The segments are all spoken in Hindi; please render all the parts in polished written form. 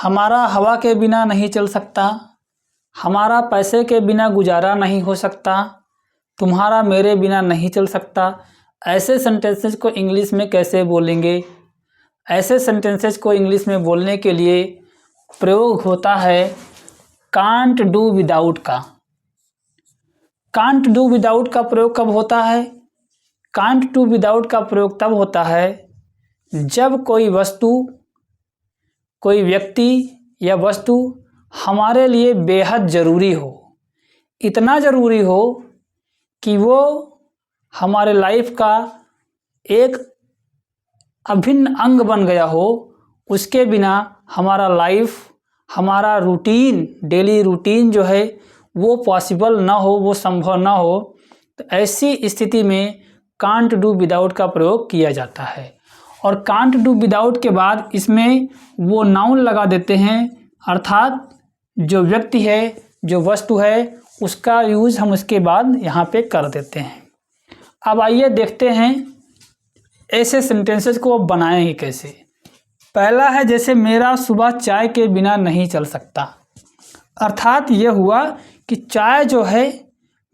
हमारा हवा के बिना नहीं चल सकता, हमारा पैसे के बिना गुजारा नहीं हो सकता, तुम्हारा मेरे बिना नहीं चल सकता। ऐसे सेंटेंसेस को इंग्लिश में कैसे बोलेंगे? ऐसे सेंटेंसेस को इंग्लिश में बोलने के लिए प्रयोग होता है कांट डू विदाउट का। कांट डू विदाउट का प्रयोग कब होता है? कांट डू विदाउट का प्रयोग तब होता है जब कोई वस्तु, कोई व्यक्ति या वस्तु हमारे लिए बेहद ज़रूरी हो, इतना ज़रूरी हो कि वो हमारे लाइफ का एक अभिन्न अंग बन गया हो। उसके बिना हमारा लाइफ, हमारा रूटीन, डेली रूटीन जो है वो पॉसिबल ना हो, वो संभव ना हो। तो ऐसी स्थिति में कांट डू विदाउट का प्रयोग किया जाता है। और कांट डू विदाउट के बाद इसमें वो नाउन लगा देते हैं, अर्थात जो व्यक्ति है, जो वस्तु है, उसका यूज़ हम उसके बाद यहाँ पे कर देते हैं। अब आइए देखते हैं ऐसे सेंटेंसेस को अब बनाएंगे कैसे। पहला है जैसे मेरा सुबह चाय के बिना नहीं चल सकता। अर्थात ये हुआ कि चाय जो है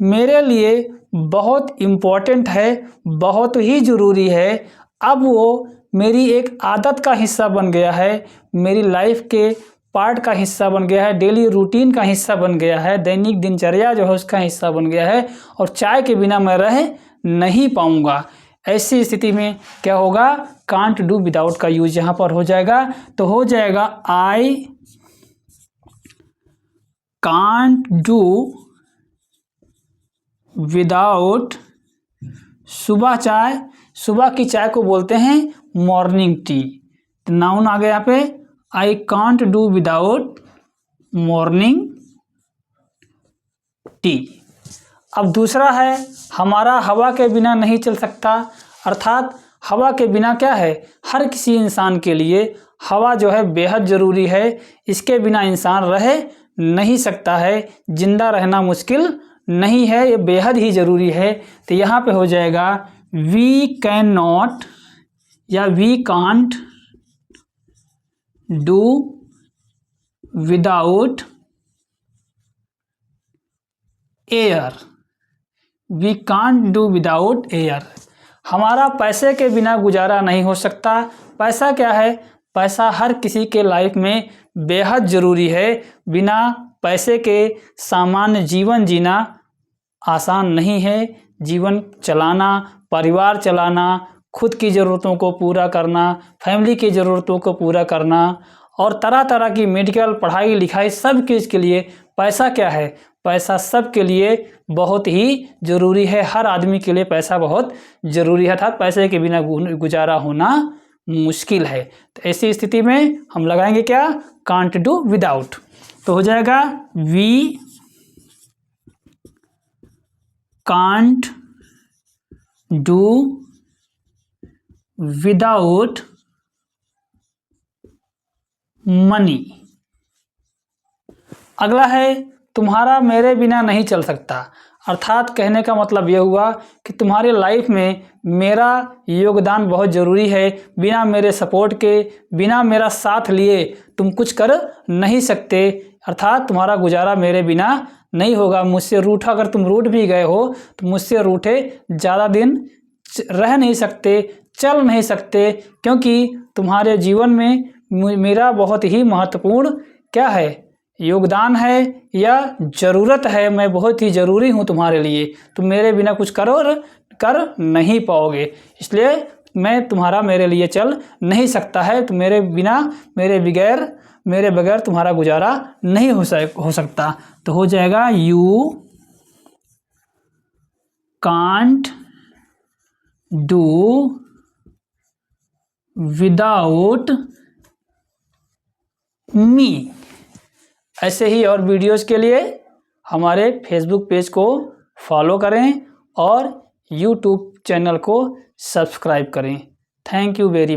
मेरे लिए बहुत इम्पोर्टेंट है, बहुत ही ज़रूरी है। अब वो मेरी एक आदत का हिस्सा बन गया है, मेरी लाइफ के पार्ट का हिस्सा बन गया है, डेली रूटीन का हिस्सा बन गया है, दैनिक दिनचर्या जो है उसका हिस्सा बन गया है और चाय के बिना मैं रह नहीं पाऊँगा। ऐसी स्थिति में क्या होगा? कांट डू विदाउट का यूज यहाँ पर हो जाएगा। तो हो जाएगा आई कांट डू विदाउट सुबह चाय। सुबह की चाय को बोलते हैं मॉर्निंग टी। तो नाउन आ गया यहाँ पे, I can't do without morning tea. अब दूसरा है हमारा हवा के बिना नहीं चल सकता। अर्थात हवा के बिना क्या है, हर किसी इंसान के लिए हवा जो है बेहद ज़रूरी है। इसके बिना इंसान रह नहीं सकता है, जिंदा रहना मुश्किल नहीं है, ये बेहद ही ज़रूरी है। तो यहाँ पे हो जाएगा वी कैन नॉट या we can't do without air. We can't do without air. हमारा पैसे के बिना गुजारा नहीं हो सकता। पैसा क्या है? पैसा हर किसी के लाइफ में बेहद ज़रूरी है। बिना पैसे के सामान्य जीवन जीना आसान नहीं है। जीवन चलाना, परिवार चलाना, खुद की ज़रूरतों को पूरा करना, फैमिली की ज़रूरतों को पूरा करना और तरह तरह की मेडिकल पढ़ाई लिखाई सब चीज़ के लिए पैसा क्या है? पैसा सब के लिए बहुत ही ज़रूरी है। हर आदमी के लिए पैसा बहुत ज़रूरी है, अर्थात पैसे के बिना गुजारा होना मुश्किल है। तो ऐसी स्थिति में हम लगाएंगे क्या? Can't do without. तो हो जाएगा we can't do without money. अगला है तुम्हारा मेरे बिना नहीं चल सकता। अर्थात कहने का मतलब यह हुआ कि तुम्हारे लाइफ में मेरा योगदान बहुत ज़रूरी है। बिना मेरे सपोर्ट के, बिना मेरा साथ लिए तुम कुछ कर नहीं सकते। अर्थात तुम्हारा गुजारा मेरे बिना नहीं होगा। मुझसे रूठा, अगर तुम रूठ भी गए हो तो मुझसे रूठे ज़्यादा दिन रह नहीं सकते, चल नहीं सकते, क्योंकि तुम्हारे जीवन में मेरा बहुत ही महत्वपूर्ण क्या है? योगदान है या ज़रूरत है। मैं बहुत ही ज़रूरी हूँ तुम्हारे लिए। तुम मेरे बिना कुछ कर नहीं पाओगे, इसलिए मैं तुम्हारा मेरे लिए चल नहीं सकता है। तो मेरे बिना, मेरे बगैर तुम्हारा गुजारा नहीं हो सकता। तो हो जाएगा you can't do without me. ऐसे ही और वीडियोज़ के लिए हमारे फेसबुक पेज को फॉलो करें और यूट्यूब चैनल को सब्सक्राइब करें। Thank you very much.